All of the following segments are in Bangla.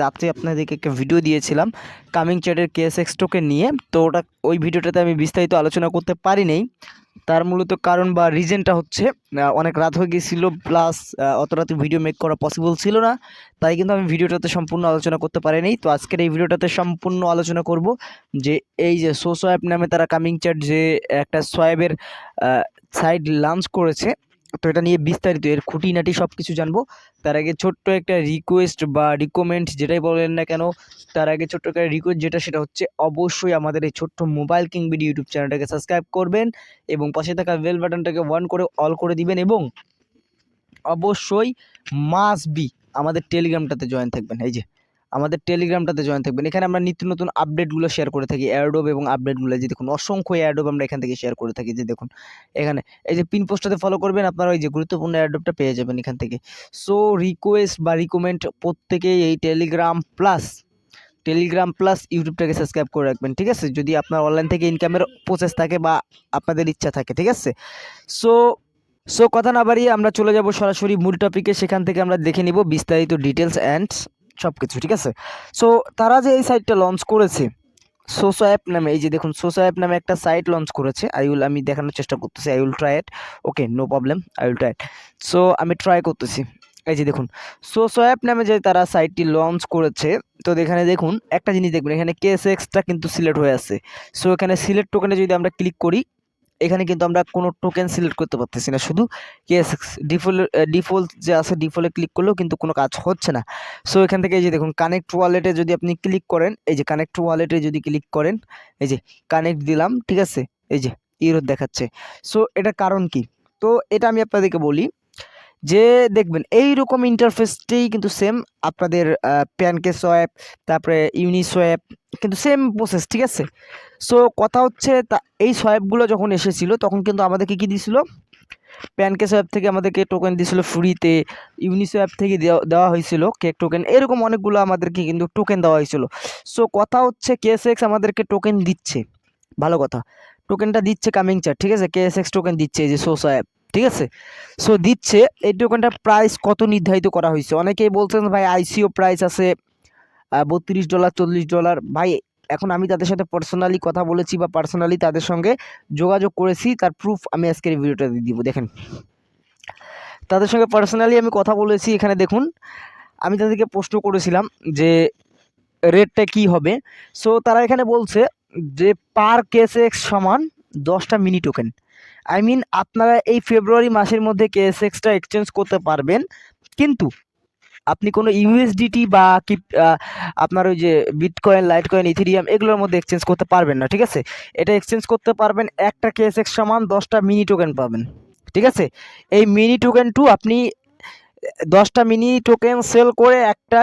তাতে আপনাদেরকে একটা ভিডিও দিয়েছিলাম কামিং চ্যাটের KSX টোকেন নিয়ে। তো ওই ভিডিওটাতে আমি বিস্তারিত আলোচনা করতে পারি নাই। তার মূলত কারণ বা রিজনটা হচ্ছে অনেক রাত হয়ে গিয়েছিল, প্লাস অত রাতে ভিডিও মেক করা পসিবল ছিল না, তাই কিন্তু আমি ভিডিওটাতে সম্পূর্ণ আলোচনা করতে পারিনি। তো আজকের এই ভিডিওটাতে সম্পূর্ণ আলোচনা করব যে এই যে SoSwap নামে তারা কামিং চ্যাট যে একটা সোয়াবের সাইট লঞ্চ করেছে, তো এটা নিয়ে বিস্তারিত এর খুঁটিনাটি সব কিছু জানবো। তার আগে ছোট্ট একটা রিকোয়েস্ট বা রিকমেন্ড যেটাই বলেন না কেন, তার আগে ছোট্ট একটা রিকোয়েস্ট সেটা হচ্ছে অবশ্যই আমাদের এই ছোট্ট মোবাইল কিং বিডি ইউটিউব চ্যানেলটাকে সাবস্ক্রাইব করবেন এবং পাশে থাকা বেল বাটনটাকে অন করে অল করে দিবেন, এবং অবশ্যই মাস্ট বি আমাদের টেলিগ্রামটাতে জয়েন থাকবেন। এই যে আমাদের টেলিগ্রামটাতে জয়েন থাকবেন, এখানে আমরা নিত্য নতুন আপডেটগুলো শেয়ার করে থাকি, এয়ারড্রপ এবং আপডেটগুলো। যে দেখুন অসংখ্য এয়ারড্রপ আমরা এখান থেকে শেয়ার করে থাকি। যে দেখুন এখানে এই যে পিন পোস্টটাতে ফলো করবেন, আপনারা ওই যে গুরুত্বপূর্ণ এয়ারড্রপটা পেয়ে যাবেন এখান থেকে। সো রিকোয়েস্ট বা রিকমেন্ড প্রত্যেকেই এই টেলিগ্রাম প্লাস ইউটিউবটাকে সাবস্ক্রাইব করে রাখবেন, ঠিক আছে? যদি আপনার অনলাইন থেকে ইনকামের প্রসেস থাকে বা আপনাদের ইচ্ছা থাকে, ঠিক আছে? সো কথা না বাড়িয়ে আমরা চলে যাব সরাসরি মূল টপিকে। সেখান থেকে আমরা দেখে নিব বিস্তারিত ডিটেলস অ্যান্ড সব কিছু, ঠিক আছে? সো তারা যে এই সাইটটা লঞ্চ করেছে SoSwap নামে, এই যে দেখুন SoSwap নামে একটা সাইট লঞ্চ করেছে। আমি দেখানোর চেষ্টা করতেছি। I will try it. Okay, no problem, I will try it. So আমি ট্রাই করতেছি। এই যে দেখুন SoSwap নামে যে তারা সাইটটি লঞ্চ করেছে, তো এখানে দেখুন একটা জিনিস দেখবেন, এখানে KSXটা কিন্তু সিলেক্ট হয়ে আছে। সো এখানে সিলেক্ট টোকেনে যদি আমরা ক্লিক করি, এখানে কিন্তু আমরা কোনো টোকেন সিলেক্ট করতে পারতেছি না, শুধু KSX ডিফল্ট যে আছে, ডিফল্টে ক্লিক করলেও কিন্তু কোনো কাজ হচ্ছে না। সো এখান থেকে এই যে দেখুন কানেক্ট ওয়ালেটে যদি আপনি ক্লিক করেন, এই যে কানেক্ট ওয়ালেটে যদি ক্লিক করেন, এই যে কানেক্ট দিলাম, ঠিক আছে? এই যে ইরোর দেখাচ্ছে। সো এটা কারণ কি? তো এটা আমি আপনাদেরকে বলি যে দেখবেন এইরকম ইন্টারফেসটাই কিন্তু সেম আপনাদের প্যানকেক সোয়াপ, তারপরে ইউনিসোয়াপ, কিন্তু সেম প্রসেস, ঠিক আছে? সো কথা হচ্ছে এই সোয়াপগুলো যখন এসেছিল তখন কিন্তু আমাদেরকে কি দিছিল, প্যানকেক সোয়াপ থেকে আমাদেরকে টোকেন দিয়েছিল ফ্রিতে, ইউনিসোয়াপ থেকে দেওয়া হয়েছিল কেক টোকেন, এরকম অনেকগুলো আমাদেরকে কিন্তু টোকেন দেওয়া হয়েছিল। সো কথা হচ্ছে KSX আমাদেরকে টোকেন দিচ্ছে, ভালো কথা, টোকেনটা দিচ্ছে কামিং চ্যাট, ঠিক আছে? KSX টোকেন দিচ্ছে এই যে SoSwap, ঠিক আছে? সো দিচ্ছে। এই টোকেনটার প্রাইস কত নির্ধারিত করা হয়েছে? অনেকেই বলছেন ভাই ICO প্রাইস আছে $32 $40। ভাই এখন আমি তাদের সাথে পার্সোনালি কথা বলেছি বা পার্সোনালি তাদের সঙ্গে যোগাযোগ করেছি, তার প্রুফ আমি আজকের ভিডিওটা দিয়ে দিব। দেখেন তাদের সঙ্গে পার্সোনালি আমি কথা বলেছি। এখানে দেখুন আমি তাদেরকে প্রশ্ন করেছিলাম যে রেটটা কি হবে। সো তারা এখানে বলছে যে পার KSX সমান 10টা মিনি টোকেন। আই মিন আপনারা এই ফেব্রুয়ারি মাসের মধ্যে KSXটা এক্সচেঞ্জ করতে পারবেন, কিন্তু আপনি কোনো USDT বা কি আপনার ওই যে বিটকয়েন, লাইটকয়েন, ইথেরিয়াম এগুলোর মধ্যে এক্সচেঞ্জ করতে পারবেন না, ঠিক আছে? এটা এক্সচেঞ্জ করতে পারবেন একটা KSX সমান 10টা মিনি টোকেন পাবেন, ঠিক আছে? এই মিনি টোকেন টু আপনি 10টা মিনি টোকেন সেল করে একটা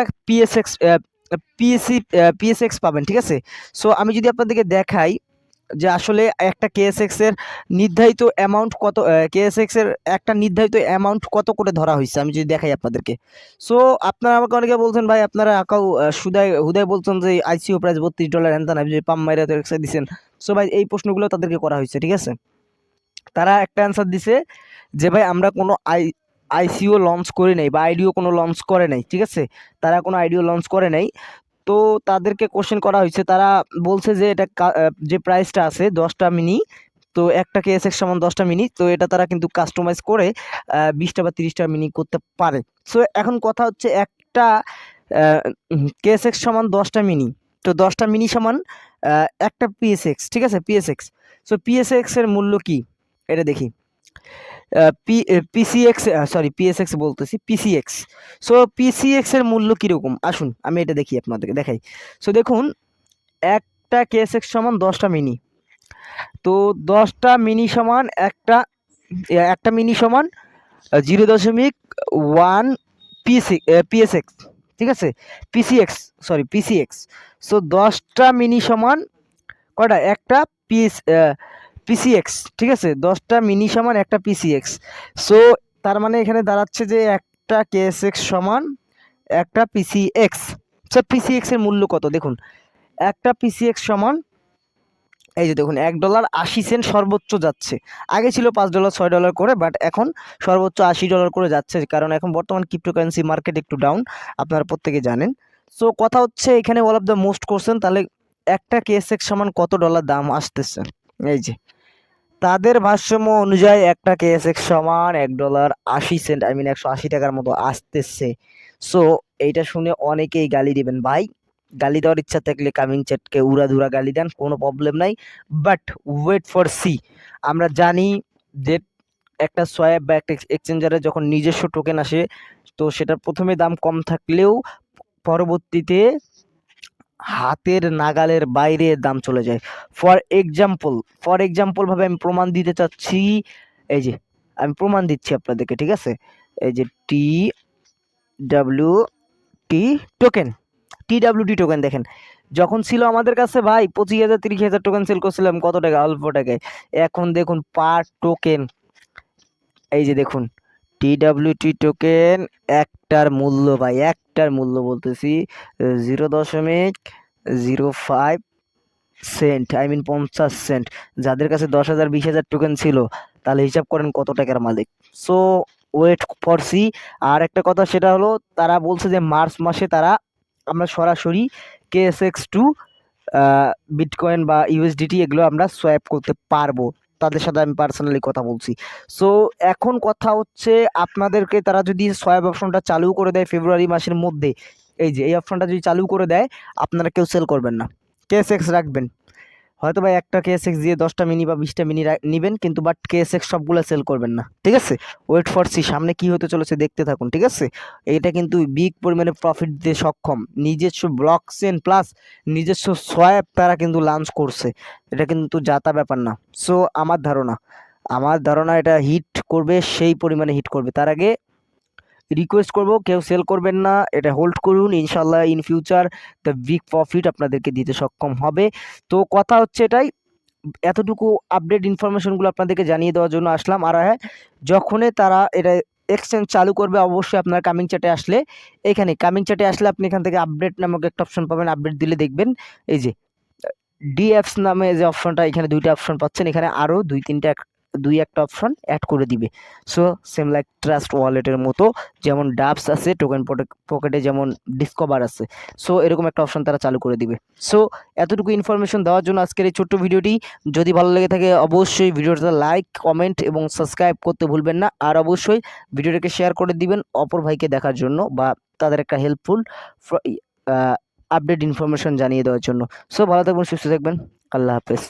পিএসএক্স পাবেন, ঠিক আছে? সো আমি যদি আপনাদেরকে দেখাই যে আসলে একটা KSX এর নির্ধারিত অ্যামাউন্ট কত, KSX এর একটা নির্ধারিত অ্যামাউন্ট কত করে ধরা হয়েছে, আমি যদি দেখাই আপনাদেরকে। সো আপনারা আমাকে অনেকে বলছেন ভাই আপনারা হুদায় বলছেন যে ICO প্রাইস $32 হ্যান ত্যান, যে পাম মাইরা দিচ্ছেন। সো ভাই এই প্রশ্নগুলো তাদেরকে করা হয়েছে, ঠিক আছে? তারা একটা অ্যান্সার দিছে যে ভাই আমরা কোনো ICO লঞ্চ করে নাই বা আইডিও কোনো লঞ্চ করে নাই, ঠিক আছে? তারা কোনো আইডিও লঞ্চ করে নাই। তো তাদেরকে কোশ্চেন করা হয়েছে, তারা বলছে যে এটা যে প্রাইসটা আছে 10টা মিনি, তো একটা KSX সমান 10টা মিনি, তো এটা তারা কিন্তু কাস্টমাইজ করে 20টা বা 30টা মিনি করতে পারে। সো এখন কথা হচ্ছে একটা KSX সমান 10টা মিনি, তো 10টা মিনি সমান একটা PSX, ঠিক আছে? PSX। সো PSX এর মূল্য কি এটা দেখি। PSX বলতেছি, PCX। সো PCX এর মূল্য কীরকম আসুন আমি এটা দেখি, আপনাদেরকে দেখাই। সো দেখুন একটা KSX সমান 10টা মিনি, তো 10টা মিনি সমান একটা মিনি সমান 0.1 PSX, ঠিক আছে? PCX। সো 10টা মিনি সমান কয়টা? একটা PCX, ঠিক আছে? 10টা মিনি সমান একটা PCX। সো তার মানে এখানে দাঁড়াচ্ছে যে একটা KSX সমান একটা PCX। সো PCX এর মূল্য কত দেখুন, একটা PCX সমান এই যে দেখুন $1.80 সর্বোচ্চ যাচ্ছে। আগে ছিল $5 $6 করে, বাট এখন সর্বোচ্চ $80 করে যাচ্ছে, কারণ এখন বর্তমান ক্রিপ্টোকারেন্সি মার্কেট একটু ডাউন, আপনারা প্রত্যেকে জানেন। সো কথা হচ্ছে এখানে one of the most question, তাহলে একটা KSX সমান কত ডলার দাম আসতেছে। এই যে তাদের ভাষ্যময় অনুযায়ী একটা KSX সমান $1.80, আই মিন 180 টাকার মতো আসতেছে। সো এইটা শুনে অনেকেই গালি দিবেন ভাই, গালি দেওয়ার ইচ্ছা থাকলে কামিং চ্যাটকে উড়াধুরা গালি দেন, কোনো প্রবলেম নাই। But wait for see. আমরা জানি যে একটা সোয়াপ বা একটা এক্সচেঞ্জারে যখন নিজস্ব টোকেন আসে, তো সেটার প্রথমে দাম কম থাকলেও পরবর্তীতে হাতের নাগালের বাইরে দাম চলে যায়। ফর এক্সাম্পল ভাবে আমি প্রমাণ দিতে চাচ্ছি। এই যে আমি প্রমাণ দিচ্ছি আপনাদেরকে, ঠিক আছে? এই যে টি টোকেন TWT টোকেন দেখেন, যখন ছিল আমাদের কাছে ভাই 25,000 30,000 টোকেন সেল করছিলাম কত টাকা, অল্প টাকায়। এখন দেখুন পার টোকেন, এই যে দেখুন TWT টোকেন একটার মূল্য ভাই, একটার মূল্য বলতেছি 0.05 সেন্ট, আই মিন 50 সেন্ট। যাদের কাছে 10,000 20,000 টোকেন ছিল, তাহলে হিসাব করেন কত টাকার মালিক। So wait for see. আর একটা কথা সেটা হলো, তারা বলছে যে মার্চ মাসে আমরা সরাসরি KSX2 বিটকয়েন বা USDT এগুলো আমরা সোয়াপ করতে পারবো। তাদের সাথে আমি পার্সোনালি কথা বলছি। সো এখন কথা হচ্ছে, আপনাদেরকে তারা যদি সোয়াপ অপশনটা চালু করে দেয় ফেব্রুয়ারি মাসের মধ্যে, এই যে এই অপশনটা যদি চালু করে দেয়, আপনারা কেউ সেল করবেন না, KSX রাখবেন। হয়তো বা একটা KSX দিয়ে 10টা মিনি বা 20টা মিনি নেবেন, কিন্তু বাট KSX সবগুলো সেল করবেন না, ঠিক আছে? ওয়েট ফর সি, সামনে কি হতে চলেছে দেখতে থাকুন, ঠিক আছে? এটা কিন্তু বিগ পরিমাণে প্রফিট দিয়ে সক্ষম, নিজস্ব ব্লক চেন প্লাস নিজস্ব সোয়াপ তারা কিন্তু লঞ্চ করছে। এটা কিন্তু জাতা ব্যাপার না। সো আমার ধারণা এটা হিট করবে, সেই পরিমাণে হিট করবে। তার আগে রিকোয়েস্ট করব, কেউ সেল করবেন না, এটা হোল্ড করুন। ইনশাল্লাহ in future the big profit আপনাদেরকে দিতে সক্ষম হবে। তো কথা হচ্ছে এটাই, এতটুকু আপডেট ইনফরমেশনগুলো আপনাদেরকে জানিয়ে দেওয়ার জন্য আসলাম। আর হ্যাঁ, যখনই তারা এটা এক্সচেঞ্জ চালু করবে, অবশ্যই আপনার কামিং চ্যাটে আসলে, আপনি এখান থেকে আপডেট নামক একটা অপশন পাবেন। আপডেট দিলে দেখবেন এই যে ডিএফস নামে যে অপশনটা, এখানে দুইটা অপশন পাচ্ছেন, এখানে আরও দুই একটা অপশন অ্যাড করে দিবে। সো সেম লাইক ট্রাস্ট ওয়ালেটের মতো, যেমন ডাবস আছে টোকেন পকেটে, যেমন ডিসকভার আছে। সো এরকম একটা অপশন তারা চালু করে দিবে। সো এতটুকু ইনফরমেশন দেওয়ার জন্য আজকের এই ছোট্ট ভিডিওটি। যদি ভালো লেগে থাকে অবশ্যই ভিডিওটা লাইক কমেন্ট এবং সাবস্ক্রাইব করতে ভুলবেন না। আর অবশ্যই ভিডিওটাকে শেয়ার করে দিবেন অপর ভাইকে দেখার জন্য, বা তাদের একটা হেল্পফুল আপডেট ইনফরমেশন জানিয়ে দেওয়ার জন্য। সো ভালো থাকবেন, সুস্থ থাকবেন, আল্লাহ হাফেজ।